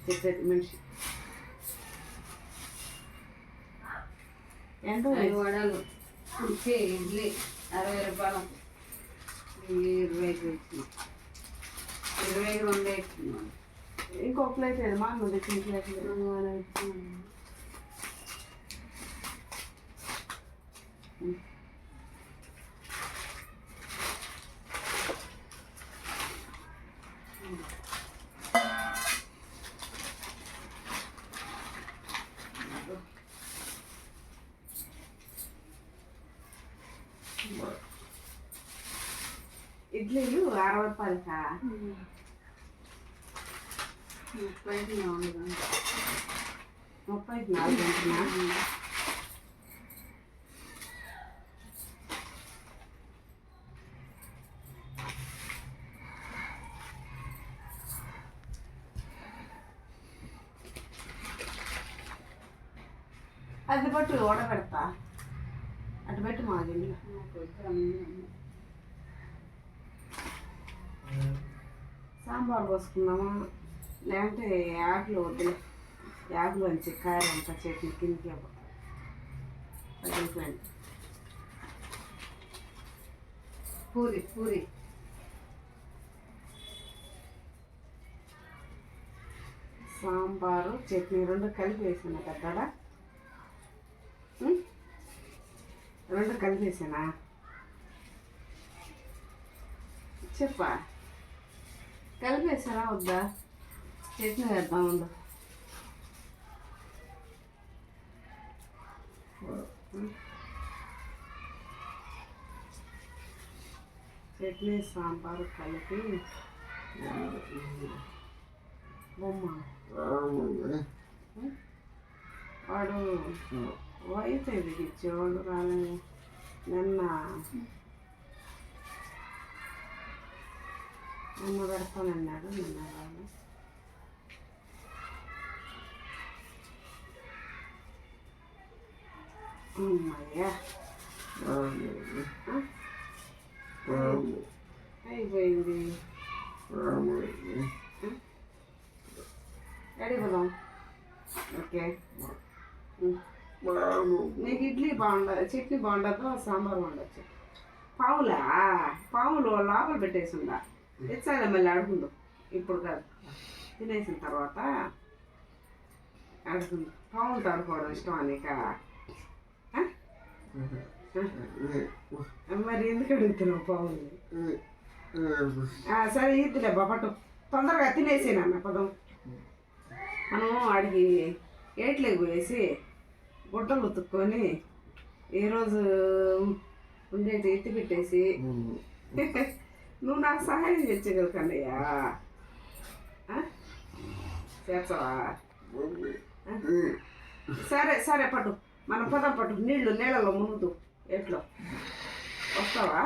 చెప్పేది మనిషి ఎంత వడలు ఇడ్లీ 60 రూపాయలు 20 22 ఇస్తున్నాను. ఇంకొక ప్లేట్ ఏదమ్మా నువ్వు తెచ్చిన ప్లేట్ ఇడ్లీలు 60 రూపాయలకా 30కి 4 30కి 4 అంటున్నా. అది పట్టు ఓడ పెడతా అటు పెట్టి మా గిన్నె సాంబార్ పోసుకుందామా లేదంటే యాకులు వద్దులే యాకులు మంచి కాయలు అంతా చట్నీ కిందకి పగిలిపోయింది. పూరి సాంబారు చట్నీ రెండు కలిపి వేసాను పెద్దడా రెండు కలిపి వేసానా చెప్పా కలిపి వేసారా వద్దా చట్నీ వేద్దాం ఉండు. చట్నీ సాంబారు కలిపి బొమ్మ వాడు వైట్ ఇచ్చేవాడు రాలేదు నిన్న పెడతానన్నాడు నిన్న రాను. అమ్మయ్యా అయిపోయింది. ఎడిపోదాం ఓకే. నీకు ఇడ్లీ బాగుండదు చట్నీ బాగుండదు సాంబార్ బాగుండొచ్చు. పావులు లోపల పెట్టేసి ఉందా తెచ్చాలే మళ్ళీ అడుగుండు ఇప్పుడు కాదు తినేసిన తర్వాత అడుగుండు. పావులు ఆడుకోవడం ఇష్టమా నీక? మరి ఎందుకు అడుగుతున్నావు పావులు? సరే ఇద్దులే బాపట్టు తొందరగా తినేసేనన్న పదం. మనం అడిగి ఏట్లేకి పోయేసి గుడ్డలు ఉతుక్కొని ఈరోజు ఉండేది ఎత్తి పెట్టేసి నువ్వు నాకు సహాయం చేయగలవు కన్నయ్యా చేస్తావా? సరే సరే పట్టు మన పదం పట్టు నీళ్ళలో మునుగుతూ ఎట్లో వస్తావా?